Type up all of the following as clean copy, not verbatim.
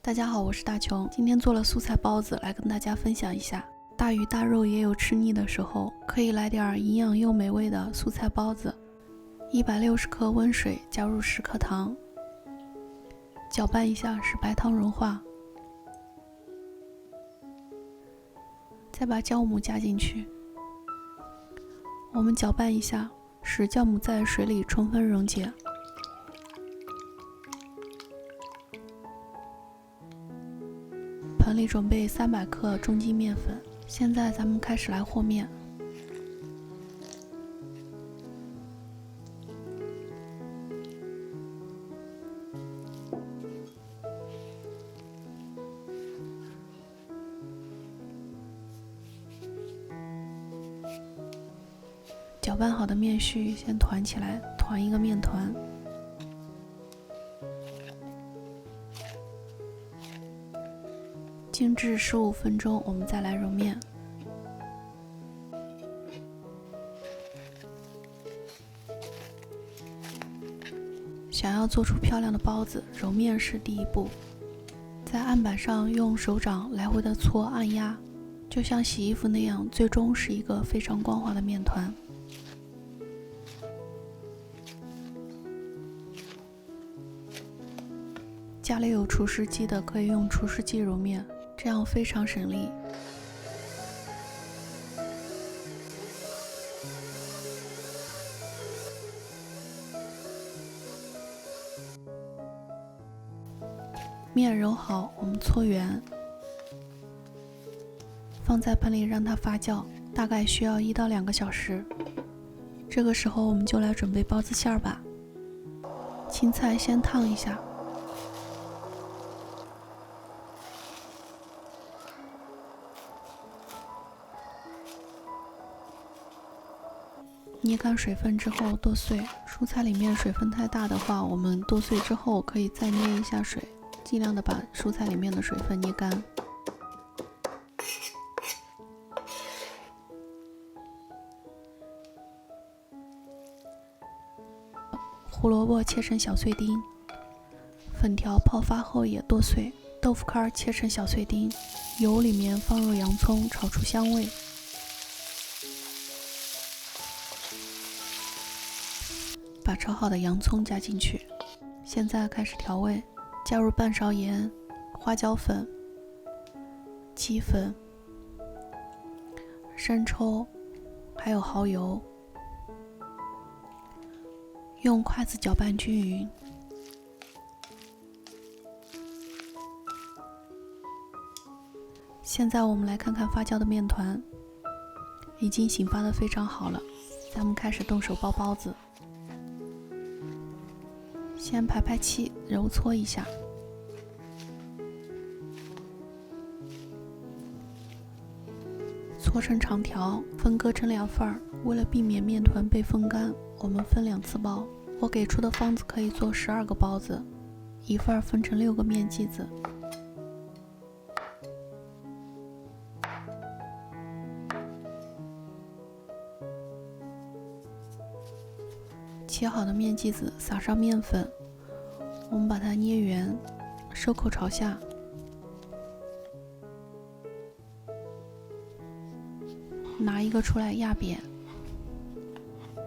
大家好，我是大琼，今天做了素菜包子来跟大家分享一下。大鱼大肉也有吃腻的时候，可以来点营养又美味的素菜包子。160克温水，加入10克糖，搅拌一下使白糖融化，再把酵母加进去。我们搅拌一下，使酵母在水里充分溶解。盆里准备300克中筋面粉，现在咱们开始来和面。搅拌好的面絮先团起来，团一个面团。静置15分钟，我们再来揉面。想要做出漂亮的包子，揉面是第一步。在案板上用手掌来回的搓按压，就像洗衣服那样，最终是一个非常光滑的面团。家里有除湿机的，可以用除湿机揉面，这样非常省力。面揉好，我们搓圆，放在盆里让它发酵，大概需要1到2个小时。这个时候我们就来准备包子馅儿吧。青菜先烫一下，捏干水分之后剁碎。蔬菜里面水分太大的话，我们剁碎之后可以再捏一下水，尽量的把蔬菜里面的水分捏干。胡萝卜切成小碎丁，粉条泡发后也剁碎，豆腐干切成小碎丁，油里面放入洋葱，炒出香味。把炒好的洋葱加进去，现在开始调味，加入半勺盐、花椒粉、鸡粉、生抽，还有蚝油，用筷子搅拌均匀。现在我们来看看发酵的面团，已经醒发的非常好了，咱们开始动手包包子。先排排气，揉搓一下，搓成长条，分割成2份儿。为了避免面团被风干，我们分2次包。我给出的方子可以做12个包子，1份分成6个面剂子。切好的面剂子撒上面粉，我们把它捏圆，收口朝下，拿一个出来压扁，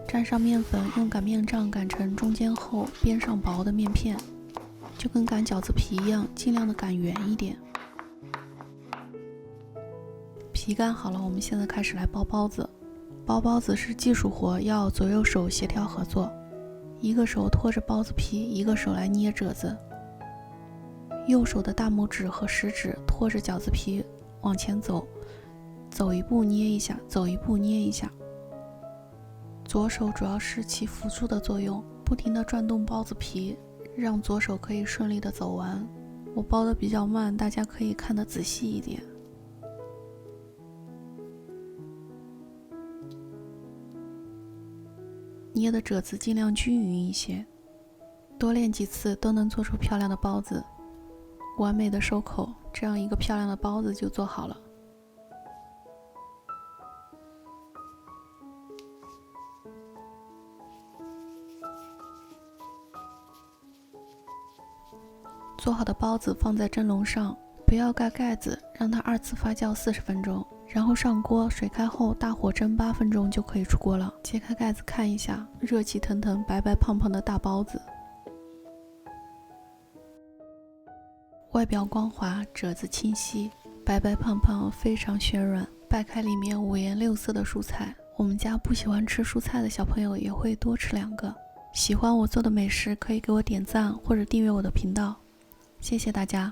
沾上面粉，用擀面杖擀成中间厚、边上薄的面片，就跟擀饺子皮一样，尽量的擀圆一点。皮擀好了，我们现在开始来包包子。包包子是技术活，要左右手协调合作，一个手托着包子皮，一个手来捏褶子。右手的大拇指和食指托着饺子皮往前走，走一步捏一下，走一步捏一下。左手主要是起辅助的作用，不停地转动包子皮，让左手可以顺利地走完。我包得比较慢，大家可以看得仔细一点。捏的褶子尽量均匀一些，多练几次都能做出漂亮的包子。完美的收口，这样一个漂亮的包子就做好了。做好的包子放在蒸笼上，不要盖盖子，让它2次发酵40分钟，然后上锅，水开后大火蒸8分钟就可以出锅了。揭开盖子看一下，热气腾腾、白白胖胖的大包子，外表光滑，褶子清晰，白白胖胖，非常暄软。掰开里面5颜6色的蔬菜，我们家不喜欢吃蔬菜的小朋友也会多吃2个。喜欢我做的美食，可以给我点赞或者订阅我的频道，谢谢大家。